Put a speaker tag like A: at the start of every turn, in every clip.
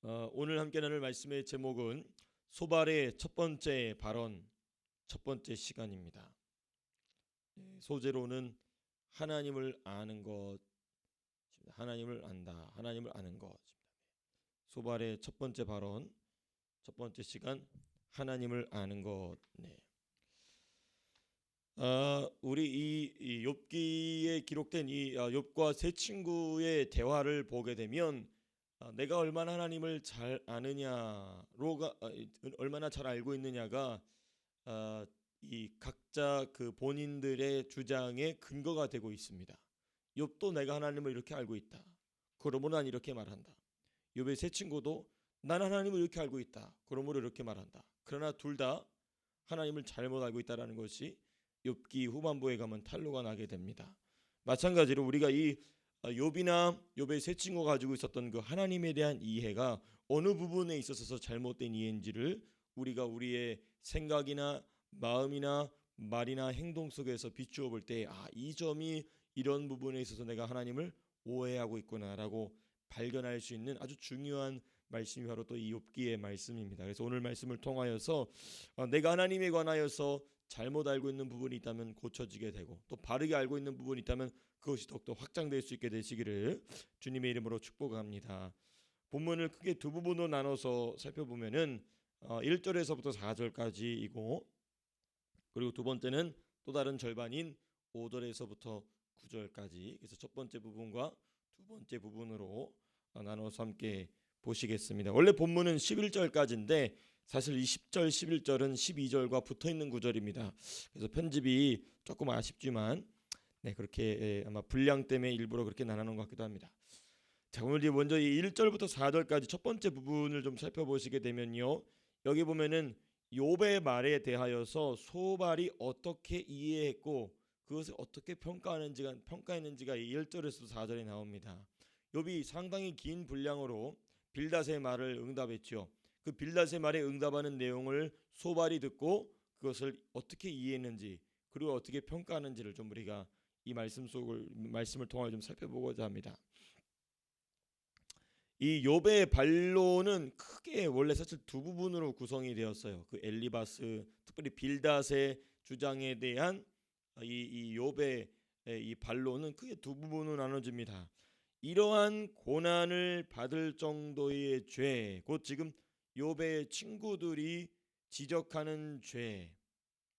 A: 오늘 함께 나눌 말씀의 제목은 소발의 첫 번째 발언, 첫 번째 시간입니다. 소제로는 하나님을 아는 것, 하나님을 안다, 하나님을 아는 것입니다. 소발의 첫 번째 발언, 첫 번째 시간, 하나님을 아는 것. 우리 이 욥기에 기록된 이 욥과 세 친구의 대화를 보게 되면 내가 얼마나 하나님을 잘 아느냐로가 얼마나 잘 알고 있느냐가 이 각자 그 본인들의 주장의 근거가 되고 있습니다. 욥도 내가 하나님을 이렇게 알고 있다. 그러므로 난 이렇게 말한다. 욥의 세 친구도 난 하나님을 이렇게 알고 있다. 그러므로 이렇게 말한다. 그러나 둘 다 하나님을 잘못 알고 있다라는 것이 욥기 후반부에 가면 탄로가 나게 됩니다. 마찬가지로 우리가 이 욥이나 욥의 세 친구가 가지고 있었던 그 하나님에 대한 이해가 어느 부분에 있어서 잘못된 이해인지를 우리가 우리의 생각이나 마음이나 말이나 행동 속에서 비추어 볼 때 이 점이 이런 부분에 있어서 내가 하나님을 오해하고 있구나라고 발견할 수 있는 아주 중요한 말씀이 바로 또 이 욥기의 말씀입니다. 그래서 오늘 말씀을 통하여서 내가 하나님에 관하여서 잘못 알고 있는 부분이 있다면 고쳐지게 되고 또 바르게 알고 있는 부분이 있다면 그것이 더욱더 확장될 수 있게 되시기를 주님의 이름으로 축복합니다. 본문을 크게 두 부분으로 나눠서 살펴보면은 1절에서부터 4절까지이고 그리고 두 번째는 또 다른 절반인 5절에서부터 9절까지. 그래서 첫 번째 부분과 두 번째 부분으로 나눠서 함께 보시겠습니다. 원래 본문은 11절까지인데 사실 이 10절, 11절은 12절과 붙어있는 구절입니다. 그래서 편집이 조금 아쉽지만 그렇게 아마 분량 때문에 일부러 그렇게 나눠놓은 것 같기도 합니다. 자, 오늘 먼저 이 1절부터 4절까지 첫 번째 부분을 좀 살펴보시게 되면요. 여기 보면은 욥의 말에 대하여서 소발이 어떻게 이해했고 그것을 어떻게 평가했는지가 이 1절에서 4절에 나옵니다. 욥이 상당히 긴 분량으로 빌닷의 말을 응답했죠. 그 빌닷의 말에 응답하는 내용을 소발이 듣고 그것을 어떻게 이해했는지 그리고 어떻게 평가하는지를 좀 우리가 이 말씀을 통해 좀 살펴보고자 합니다. 이 욥의 반론은 크게 원래 사실 두 부분으로 구성이 되었어요. 그 엘리바스, 특별히 빌닷의 주장에 대한 이 욥의 이 반론은 크게 두 부분으로 나눠집니다. 이러한 고난을 받을 정도의 죄, 곧 지금 욥의 친구들이 지적하는 죄.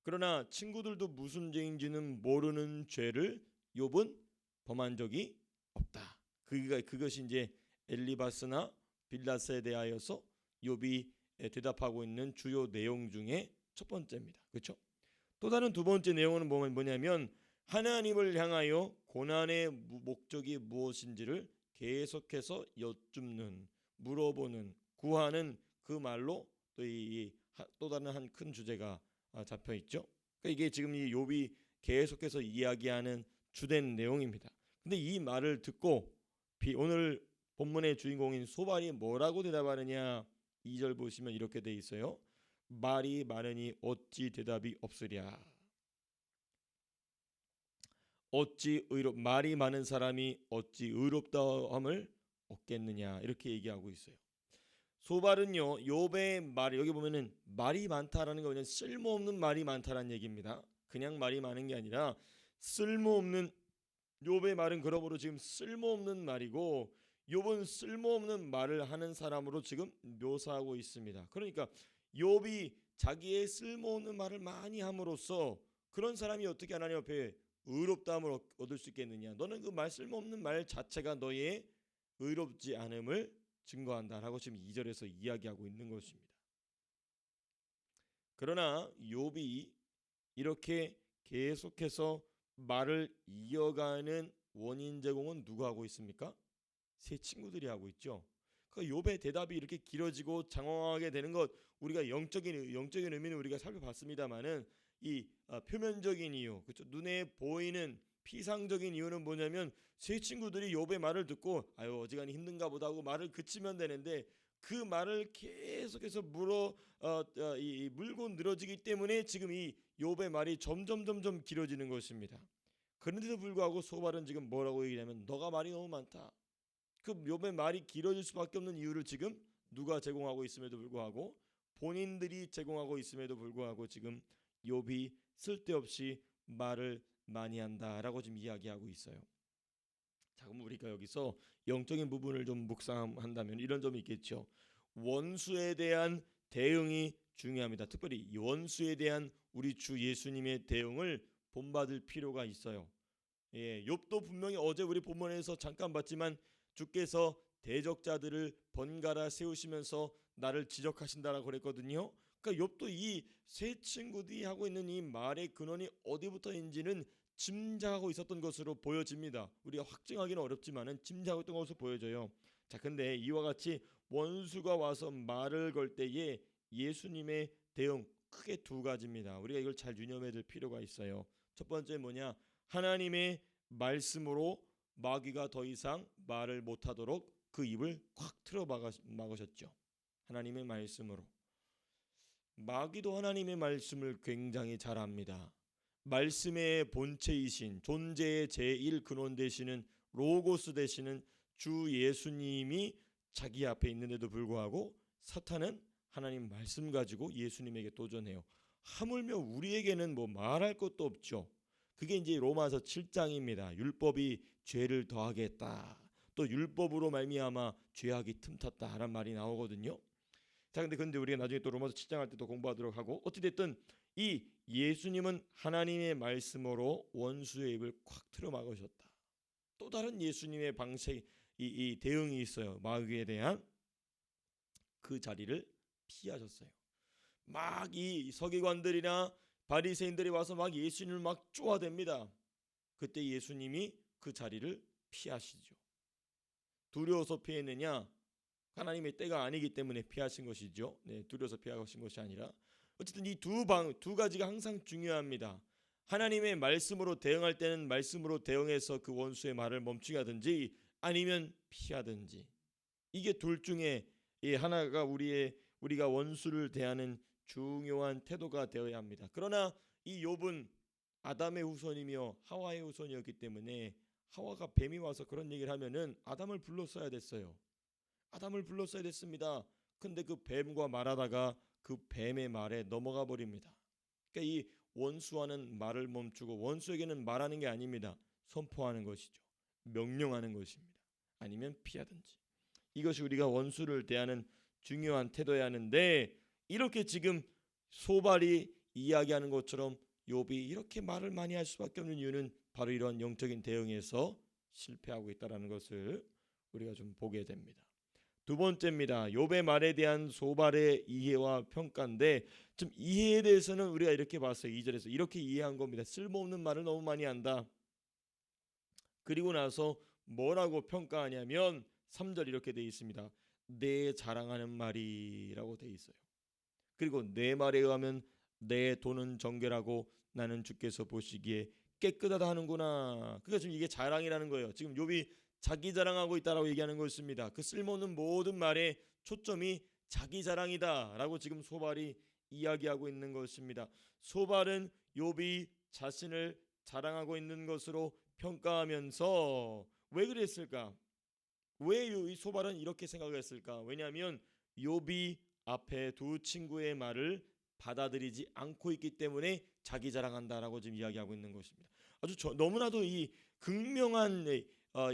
A: 그러나 친구들도 무슨 죄인지는 모르는 죄를 욥은 범한 적이 없다. 그것이 이제 엘리바스나 빌닷에 대하여서 욥이 대답하고 있는 주요 내용 중에 첫 번째입니다. 그렇죠? 또 다른 두 번째 내용은 뭐냐면 하나님을 향하여 고난의 목적이 무엇인지를 계속해서 여쭙는, 물어보는, 구하는 그 말로 또 다른 한 큰 주제가 잡혀 있죠. 그러니까 이게 지금 이 욥이 계속해서 이야기하는 주된 내용입니다. 근데 이 말을 듣고 오늘 본문의 주인공인 소발이 뭐라고 대답하느냐? 2절 보시면 이렇게 돼 있어요. 말이 많으니 어찌 대답이 없으랴. 말이 많은 사람이 어찌 의롭다함을 얻겠느냐 이렇게 얘기하고 있어요. 소발은요 욥의 말 여기 보면은 말이 많다라는 거 그냥 쓸모없는 말이 많다라는 얘기입니다. 그냥 말이 많은 게 아니라 쓸모없는 욥의 말은 그러므로 지금 쓸모없는 말이고 욥은 쓸모없는 말을 하는 사람으로 지금 묘사하고 있습니다. 그러니까 욥이 자기의 쓸모없는 말을 많이 함으로써 그런 사람이 어떻게 하나님 앞에 의롭다함을 얻을 수 있겠느냐? 너는 그 말 쓸모없는 말 자체가 너의 의롭지 않음을 증거한다라고 지금 2절에서 이야기하고 있는 것입니다. 그러나 욥이 이렇게 계속해서 말을 이어가는 원인 제공은 누가 하고 있습니까? 세 친구들이 하고 있죠. 그 욥의 대답이 이렇게 길어지고 장황하게 되는 것 우리가 영적인 의미는 우리가 살펴봤습니다만은 이 표면적인 이유, 그렇죠? 눈에 보이는 피상적인 이유는 뭐냐면 세 친구들이 욥의 말을 듣고 아유 어지간히 힘든가 보다 하고 말을 그치면 되는데 그 말을 계속해서 물고 늘어지기 때문에 지금 이 욥의 말이 점점 길어지는 것입니다. 그런데도 불구하고 소발은 지금 뭐라고 얘기하면 너가 말이 너무 많다. 그 욥의 말이 길어질 수밖에 없는 이유를 지금 누가 제공하고 있음에도 불구하고 본인들이 제공하고 있음에도 불구하고 지금 욥이 쓸데없이 말을 많이 한다라고 지금 이야기하고 있어요. 자, 그럼 우리가 여기서 영적인 부분을 좀 묵상한다면 이런 점이 있겠죠. 원수에 대한 대응이 중요합니다. 특별히 이 원수에 대한 우리 주 예수님의 대응을 본받을 필요가 있어요. 예, 욥도 분명히 어제 우리 본문에서 잠깐 봤지만 주께서 대적자들을 번갈아 세우시면서 나를 지적하신다라고 그랬거든요. 그러니까 욥도 이 세 친구들이 하고 있는 이 말의 근원이 어디부터인지는 짐작하고 있었던 것으로 보여집니다. 우리가 확증하기는 어렵지만은 짐작하고 있던 것으로 보여져요. 자, 근데 이와 같이 원수가 와서 말을 걸 때에 예수님의 대응 크게 두 가지입니다. 우리가 이걸 잘 유념해야 될 필요가 있어요. 첫 번째 뭐냐? 하나님의 말씀으로 마귀가 더 이상 말을 못하도록 그 입을 꽉 틀어 막으셨죠. 하나님의 말씀으로. 마귀도 하나님의 말씀을 굉장히 잘 압니다. 말씀의 본체이신 존재의 제1 근원 되시는 로고스 되시는 주 예수님이 자기 앞에 있는데도 불구하고 사탄은 하나님 말씀 가지고 예수님에게 도전해요. 하물며 우리에게는 뭐 말할 것도 없죠. 그게 이제 로마서 7장입니다. 율법이 죄를 더하게 했다. 또 율법으로 말미암아 죄악이 틈탔다라는 말이 나오거든요. 자, 근데 우리가 나중에 또 로마서 7장 할 때도 공부하도록 하고, 어찌됐든 이 예수님은 하나님의 말씀으로 원수의 입을 콱 틀어 막으셨다. 또 다른 예수님의 방식, 이 대응이 있어요. 마귀에 대한 그 자리를 피하셨어요. 막 이 서기관들이나 바리새인들이 와서 막 예수님을 막 쪼아댑니다. 그때 예수님이 그 자리를 피하시죠. 두려워서 피했느냐? 하나님의 때가 아니기 때문에 피하신 것이죠. 네, 두려워서 피하신 것이 아니라 어쨌든 이 두 가지가 항상 중요합니다. 하나님의 말씀으로 대응할 때는 말씀으로 대응해서 그 원수의 말을 멈추게 하든지 아니면 피하든지, 이게 둘 중에 하나가 우리가 원수를 대하는 중요한 태도가 되어야 합니다. 그러나 이 욥은 아담의 후손이며 하와의 후손이었기 때문에 하와가 뱀이 와서 그런 얘기를 하면은 아담을 불렀어야 됐어요. 아담을 불렀어야 됐습니다. 근데 그 뱀과 말하다가 그 뱀의 말에 넘어가 버립니다. 그러니까 이 원수와는 말을 멈추고, 원수에게는 말하는 게 아닙니다. 선포하는 것이죠. 명령하는 것입니다. 아니면 피하든지. 이것이 우리가 원수를 대하는 중요한 태도여야 하는데, 이렇게 지금 소발이 이야기하는 것처럼 욥이 이렇게 말을 많이 할 수밖에 없는 이유는 바로 이런 영적인 대응에서 실패하고 있다는 것을 우리가 좀 보게 됩니다. 두 번째입니다. 욥의 말에 대한 소발의 이해와 평가인데, 좀 이해에 대해서는 우리가 이렇게 봤어요. 2절에서 이렇게 이해한 겁니다. 쓸모없는 말을 너무 많이 한다. 그리고 나서 뭐라고 평가하냐면 3절 이렇게 되어 있습니다. 내 자랑하는 말이라고 되어 있어요. 그리고 내 말에 의하면 내 돈은 정결하고 나는 주께서 보시기에 깨끗하다 하는구나. 그러니까 지금 이게 자랑이라는 거예요. 지금 욥이 자기 자랑하고 있다라고 얘기하는 것입니다. 그 쓸모없는 모든 말에 초점이 자기 자랑이다라고 지금 소발이 이야기하고 있는 것입니다. 소발은 욥이 자신을 자랑하고 있는 것으로 평가하면서 왜 그랬을까? 왜 이 소발은 이렇게 생각을 했을까? 왜냐하면 욥이 앞에 두 친구의 말을 받아들이지 않고 있기 때문에 자기 자랑한다라고 지금 이야기하고 있는 것입니다. 아주 너무나도 이 극명한 이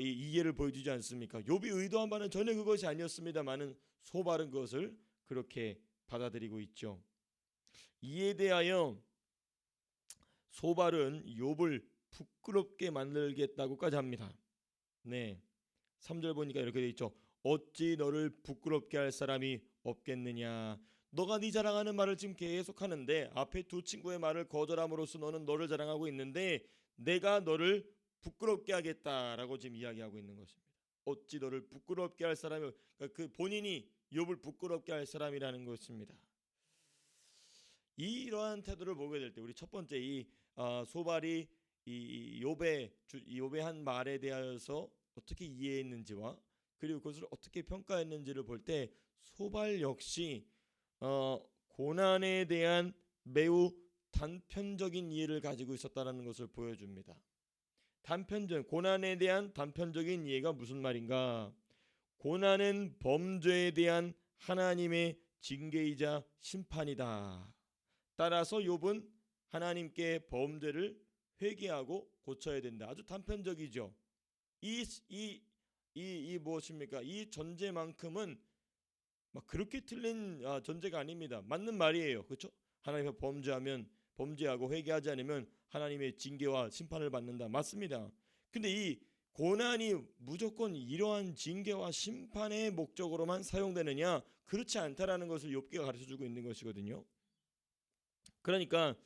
A: 이해를 보여주지 않습니까? 욥이 의도한 바는 전혀 그것이 아니었습니다만은 소발은 그것을 그렇게 받아들이고 있죠. 이에 대하여 소발은 욥을 부끄럽게 만들겠다고까지 합니다. 네, 3절 보니까 이렇게 돼 있죠. 어찌 너를 부끄럽게 할 사람이 없겠느냐. 너가 네 자랑하는 말을 지금 계속 하는데 앞에 두 친구의 말을 거절함으로써 너는 너를 자랑하고 있는데 내가 너를 부끄럽게 하겠다라고 지금 이야기하고 있는 것입니다. 어찌 너를 부끄럽게 할 사람이, 그러니까 그 본인이 욥을 부끄럽게 할 사람이라는 것입니다. 이러한 태도를 보게 될 때 우리 첫 번째 이 소발이 이 욥의 한 말에 대하여서 어떻게 이해했는지와 그리고 그것을 어떻게 평가했는지를 볼 때 소발 역시 고난에 대한 매우 단편적인 이해를 가지고 있었다는 것을 보여줍니다. 고난에 대한 단편적인 이해가 무슨 말인가? 고난은 범죄에 대한 하나님의 징계이자 심판이다. 따라서 욥은 하나님께 범죄를 회개하고 고쳐야 된다. 아주 단편적이죠. 이 무엇입니까? 이 전제만큼은 막 그렇게 틀린 전제가 아닙니다. 맞는 말이에요. 그렇죠? 하나님 앞에 범죄하고 회개하지 않으면 하나님의 징계와 심판을 받는다. 맞습니다. 근데 이 고난이 무조건 이러한 징계와 심판의 목적으로만 사용되느냐? 그렇지 않다라는 것을 욥기가 가르쳐주고 있는 것이거든요. 그러니까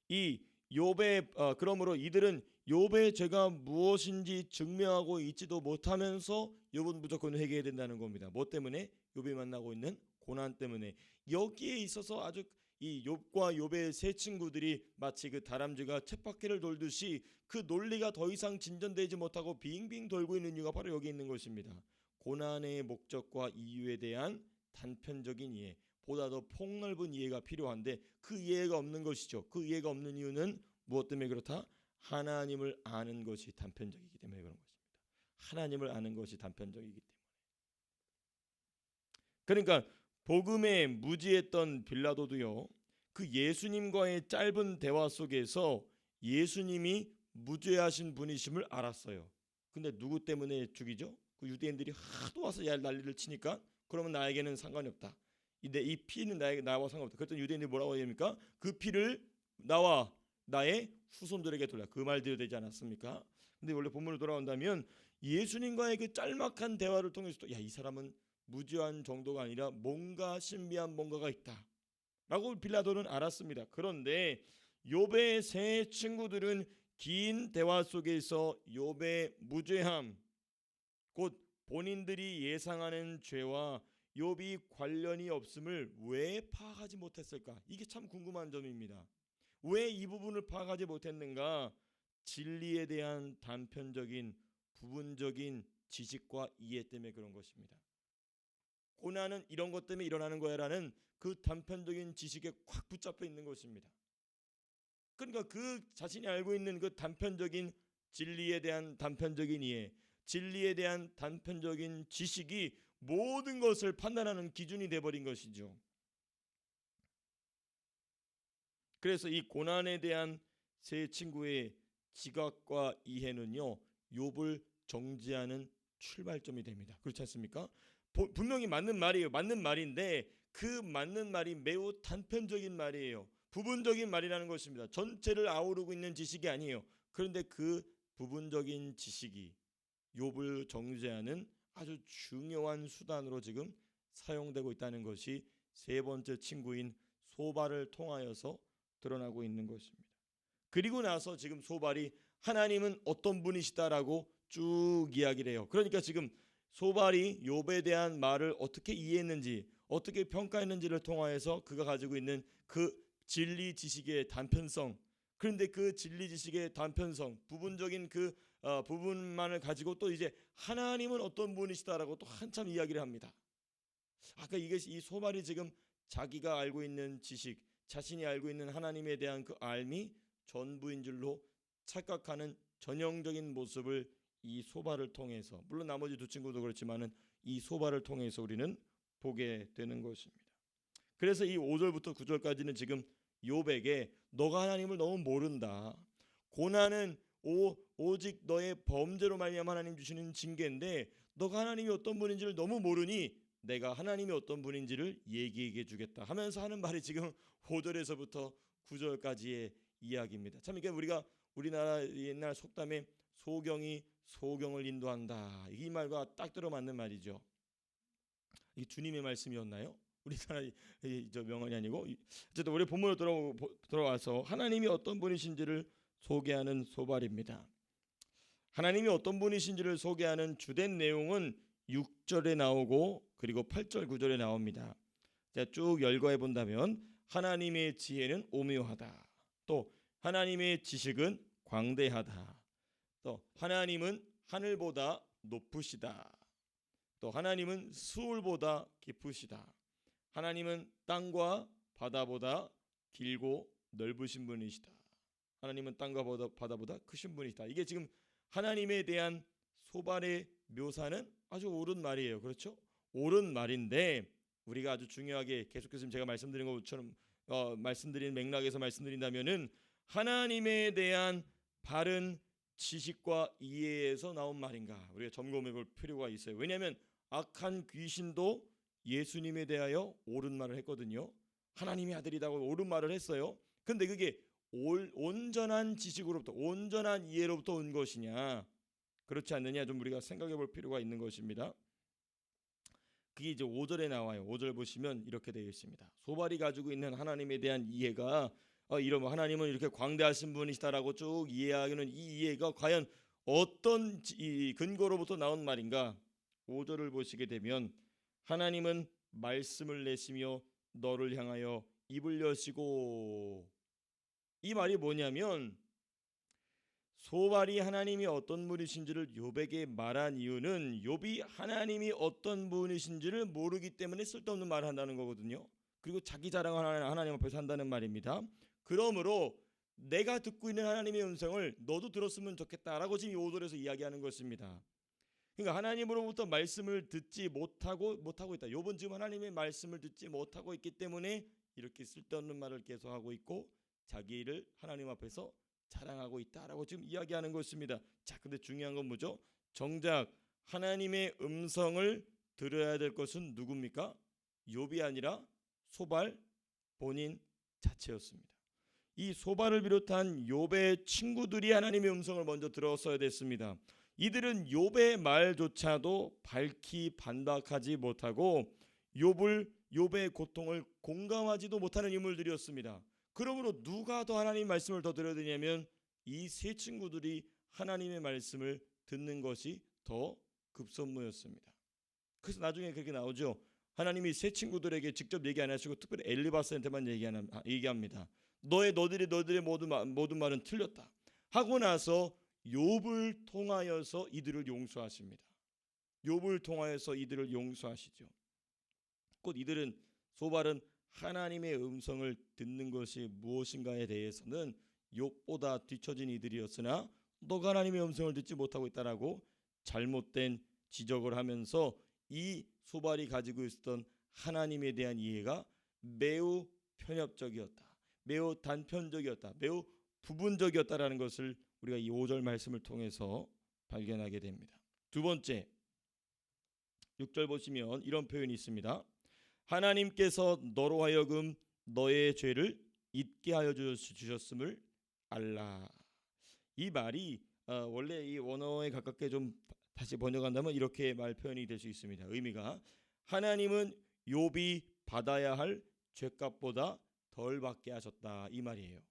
A: 이 욥의 그러므로 이들은 욥의 죄가 무엇인지 증명하고 있지도 못하면서 욥은 무조건 회개해야 된다는 겁니다. 뭐 때문에? 욥이 만나고 있는 고난 때문에. 여기에 있어서 아주 이 욥과 욥의 세 친구들이 마치 그 다람쥐가 쳇바퀴를 돌듯이 그 논리가 더 이상 진전되지 못하고 빙빙 돌고 있는 이유가 바로 여기 있는 것입니다. 고난의 목적과 이유에 대한 단편적인 이해, 보다 더 폭넓은 이해가 필요한데 그 이해가 없는 것이죠. 그 이해가 없는 이유는 무엇 때문에 그렇다? 하나님을 아는 것이 단편적이기 때문에 그런 것입니다. 하나님을 아는 것이 단편적이기 때문에. 그러니까 복음에 무지했던 빌라도도요. 그 예수님과의 짧은 대화 속에서 예수님이 무죄하신 분이심을 알았어요. 근데 누구 때문에 죽이죠? 그 유대인들이 하도 와서 난리를 치니까 그러면 나에게는 상관이 없다. 이 피는 나와 상관없다. 그랬더니 유대인들이 뭐라고 합니까? 그 피를 나와 나의 후손들에게 돌려. 그 말대로 되지 않았습니까? 근데 원래 본문으로 돌아온다면 예수님과의 그 짤막한 대화를 통해서도 이 사람은 무죄한 정도가 아니라 뭔가 신비한 뭔가가 있다 라고 빌라도는 알았습니다. 그런데 욥의 세 친구들은 긴 대화 속에서 욥의 무죄함, 곧 본인들이 예상하는 죄와 욥이 관련이 없음을 왜 파악하지 못했을까? 이게 참 궁금한 점입니다. 왜 이 부분을 파악하지 못했는가? 진리에 대한 단편적인 부분적인 지식과 이해 때문에 그런 것입니다. 고난은 이런 것 때문에 일어나는 거야라는 그 단편적인 지식에 꽉 붙잡혀 있는 것입니다. 그러니까 그 자신이 알고 있는 그 단편적인 진리에 대한 단편적인 이해, 진리에 대한 단편적인 지식이 모든 것을 판단하는 기준이 돼버린 것이죠. 그래서 이 고난에 대한 세 친구의 지각과 이해는요, 욥을 정죄하는 출발점이 됩니다. 그렇지 않습니까? 분명히 맞는 말이에요. 맞는 말인데 그 맞는 말이 매우 단편적인 말이에요. 부분적인 말이라는 것입니다. 전체를 아우르고 있는 지식이 아니에요. 그런데 그 부분적인 지식이 욥을 정죄하는 아주 중요한 수단으로 지금 사용되고 있다는 것이 세 번째 친구인 소발을 통하여서 드러나고 있는 것입니다. 그리고 나서 지금 소발이 하나님은 어떤 분이시다라고 쭉 이야기를 해요. 그러니까 지금 소발이 욥에 대한 말을 어떻게 이해했는지, 어떻게 평가했는지를 통하여서 그가 가지고 있는 그 진리 지식의 단편성, 그런데 그 진리 지식의 단편성, 부분적인 그 부분만을 가지고 또 이제 하나님은 어떤 분이시다라고 또 한참 이야기를 합니다. 아까 이 소발이 지금 자기가 알고 있는 지식, 자신이 알고 있는 하나님에 대한 그 알미 전부인 줄로 착각하는 전형적인 모습을 이 소발을 통해서, 물론 나머지 두 친구도 그렇지만은 이 소발을 통해서 우리는 보게 되는 것입니다. 그래서 이 5절부터 9절까지는 지금 욥에게 너가 하나님을 너무 모른다. 고난은 오직 너의 범죄로 말미암아 하나님 주시는 징계인데 너가 하나님이 어떤 분인지를 너무 모르니 내가 하나님이 어떤 분인지를 얘기해 주겠다 하면서 하는 말이 지금 5절에서부터 9절까지의 이야기입니다. 참 이게 우리가 우리나라 옛날 속담에 소경이 소경을 인도한다, 이 말과 딱 들어맞는 말이죠. 이 주님의 말씀이었나요? 우리나라 저 명언이 아니고. 어쨌든 우리 본문으로 돌아와서 하나님이 어떤 분이신지를 소개하는 소발입니다. 하나님이 어떤 분이신지를 소개하는 주된 내용은 6절에 나오고 그리고 8절 9절에 나옵니다. 자, 쭉 열거해 본다면 하나님의 지혜는 오묘하다, 또 하나님의 지식은 광대하다, 또 하나님은 하늘보다 높으시다, 또 하나님은 수울보다 깊으시다, 하나님은 땅과 바다보다 길고 넓으신 분이시다, 하나님은 땅과 바다보다 크신 분이시다. 이게 지금 하나님에 대한 소발의 묘사는 아주 옳은 말이에요. 그렇죠? 옳은 말인데 우리가 아주 중요하게 계속해서 제가 말씀드린 것처럼 말씀드린 맥락에서 말씀드린다면은 하나님에 대한 바른 지식과 이해에서 나온 말인가 우리가 점검해 볼 필요가 있어요. 왜냐하면 악한 귀신도 예수님에 대하여 옳은 말을 했거든요. 하나님의 아들이라고 옳은 말을 했어요. 근데 그게 온전한 지식으로부터 온전한 이해로부터 온 것이냐 그렇지 않느냐 좀 우리가 생각해 볼 필요가 있는 것입니다. 그게 이제 5절에 나와요. 5절 보시면 이렇게 되어 있습니다. 소발이 가지고 있는 하나님에 대한 이해가 이러면 하나님은 이렇게 광대하신 분이시다라고 쭉 이해하기는 이 이해가 과연 어떤 근거로부터 나온 말인가? 5절을 보시게 되면 하나님은 말씀을 내시며 너를 향하여 입을 여시고, 이 말이 뭐냐면 소발이 하나님이 어떤 분이신지를 욥에게 말한 이유는 욥이 하나님이 어떤 분이신지를 모르기 때문에 쓸데없는 말을 한다는 거거든요. 그리고 자기 자랑을 하나님 앞에서 한다는 말입니다. 그러므로 내가 듣고 있는 하나님의 음성을 너도 들었으면 좋겠다라고 지금 이 5절에서 이야기하는 것입니다. 그러니까 하나님으로부터 말씀을 듣지 못하고 있다. 욥은 지금 하나님의 말씀을 듣지 못하고 있기 때문에 이렇게 쓸데없는 말을 계속하고 있고 자기를 하나님 앞에서 자랑하고 있다라고 지금 이야기하는 것입니다. 자, 근데 중요한 건 뭐죠? 정작 하나님의 음성을 들어야 될 것은 누굽니까? 욥이 아니라 소발 본인 자체였습니다. 이 소발을 비롯한 욥의 친구들이 하나님의 음성을 먼저 들었어야 됐습니다. 이들은 욥의 말조차도 밝히 반박하지 못하고 욥의 고통을 공감하지도 못하는 인물들이었습니다. 그러므로 누가 더 하나님 말씀을 더 들어야 되냐면 이 세 친구들이 하나님의 말씀을 듣는 것이 더 급선무였습니다. 그래서 나중에 그렇게 나오죠. 하나님이 세 친구들에게 직접 얘기 안 하시고 특별히 엘리바스한테만 얘기합니다. 너희들의 모든 말은 틀렸다 하고 나서 욥을 통하여서 이들을 용서하십니다. 욥을 통하여서 이들을 용서하시죠. 곧 이들은 소발은 하나님의 음성을 듣는 것이 무엇인가에 대해서는 욥보다 뒤처진 이들이었으나 너가 하나님의 음성을 듣지 못하고 있다라고 잘못된 지적을 하면서 이 소발이 가지고 있었던 하나님에 대한 이해가 매우 편협적이었다, 매우 단편적이었다, 매우 부분적이었다라는 것을 우리가 이 5절 말씀을 통해서 발견하게 됩니다. 두 번째 6절 보시면 이런 표현이 있습니다. 하나님께서 너로 하여금 너의 죄를 잊게 하여 주셨음을 알라. 이 말이 원래 이 원어에 가깝게 좀 다시 번역한다면 이렇게 말 표현이 될 수 있습니다. 의미가 하나님은 욥이 받아야 할 죄값보다 덜 받게 하셨다, 이 말이에요.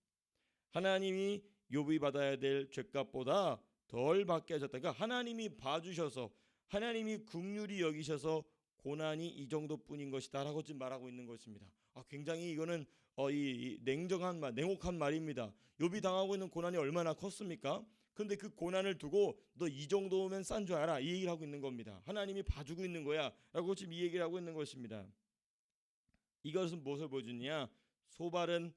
A: 하나님이 욥이 받아야 될 죄값보다 덜 받게 하셨다. 그러니까 하나님이 봐주셔서 하나님이 긍휼히 여기셔서 고난이 이 정도뿐인 것이다라고 지금 말하고 있는 것입니다. 굉장히 이거는 이 냉혹한 말입니다. 욥이 당하고 있는 고난이 얼마나 컸습니까? 근데 그 고난을 두고 너 이 정도면 싼 줄 알아, 이 얘기를 하고 있는 겁니다. 하나님이 봐주고 있는 거야 라고 지금 이 얘기를 하고 있는 것입니다. 이것은 무엇을 보여주느냐? 소발은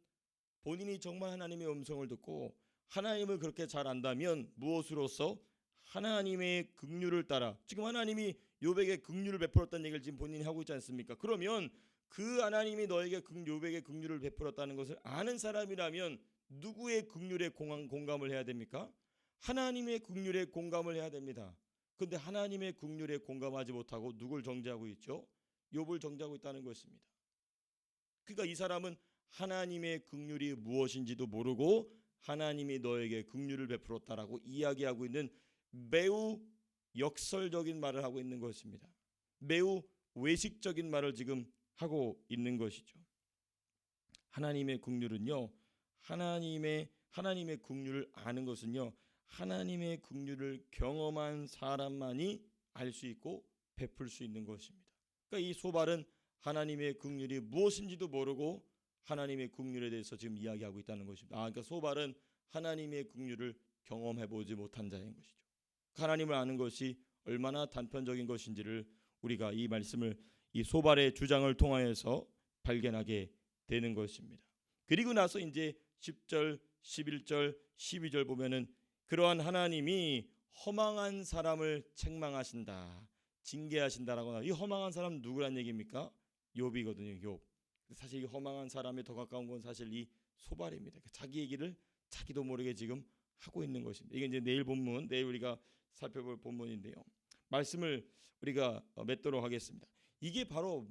A: 본인이 정말 하나님의 음성을 듣고 하나님을 그렇게 잘 안다면 무엇으로서 하나님의 긍휼을 따라, 지금 하나님이 욥에게 긍휼을 베풀었다는 얘기를 지금 본인이 하고 있지 않습니까? 그러면 그 하나님이 너에게 욥에게 긍휼을 베풀었다는 것을 아는 사람이라면 누구의 긍휼에 공감을 해야 됩니까? 하나님의 긍휼에 공감을 해야 됩니다. 그런데 하나님의 긍휼에 공감하지 못하고 누굴 정죄하고 있죠? 욥을 정죄하고 있다는 것입니다. 그러니까 이 사람은 하나님의 긍휼이 무엇인지도 모르고 하나님이 너에게 긍휼을 베풀었다라고 이야기하고 있는 매우 역설적인 말을 하고 있는 것입니다. 매우 외식적인 말을 지금 하고 있는 것이죠. 하나님의 긍휼은요, 하나님의 긍휼을 아는 것은요, 하나님의 긍휼을 경험한 사람만이 알 수 있고 베풀 수 있는 것입니다. 그러니까 이 소발은 하나님의 긍휼이 무엇인지도 모르고 하나님의 긍휼에 대해서 지금 이야기하고 있다는 것입니다. 그러니까 소발은 하나님의 긍휼을 경험해 보지 못한 자인 것이죠. 하나님을 아는 것이 얼마나 단편적인 것인지를 우리가 이 말씀을, 이 소발의 주장을 통하여서 발견하게 되는 것입니다. 그리고 나서 이제 10절, 11절, 12절 보면은 그러한 하나님이 허망한 사람을 책망하신다, 징계하신다라고 나와요. 이 허망한 사람 누구란 얘기입니까? 욥이거든요. 욥. 사실 이 허망한 사람에 더 가까운 건 사실 이 소발입니다. 자기 얘기를 자기도 모르게 지금 하고 있는 것입니다. 이게 이제 내일 본문, 내일 우리가 살펴볼 본문인데요. 말씀을 우리가 맺도록 하겠습니다. 이게 바로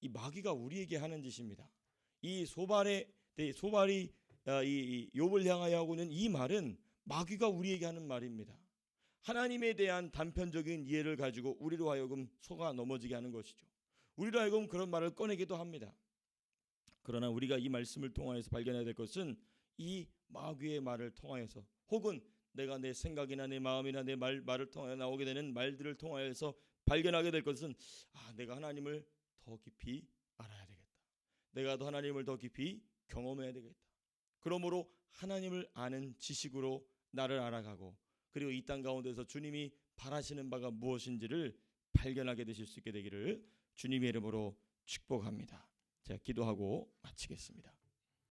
A: 이 마귀가 우리에게 하는 짓입니다. 이 소발이 이 욥을 향하여 하고 있는 이 말은 마귀가 우리에게 하는 말입니다. 하나님에 대한 단편적인 이해를 가지고 우리로 하여금 속아 넘어지게 하는 것이죠. 우리로 하여금 그런 말을 꺼내기도 합니다. 그러나 우리가 이 말씀을 통하여서 발견해야 될 것은 이 마귀의 말을 통하여서 혹은 내가 내 생각이나 내 마음이나 내 말을 통하여 나오게 되는 말들을 통하여서 발견하게 될 것은 내가 하나님을 더 깊이 알아야 되겠다. 내가 더 하나님을 더 깊이 경험해야 되겠다. 그러므로 하나님을 아는 지식으로 나를 알아가고 그리고 이 땅 가운데서 주님이 바라시는 바가 무엇인지를 발견하게 되실 수 있게 되기를 주님의 이름으로 축복합니다. 제가 기도하고 마치겠습니다.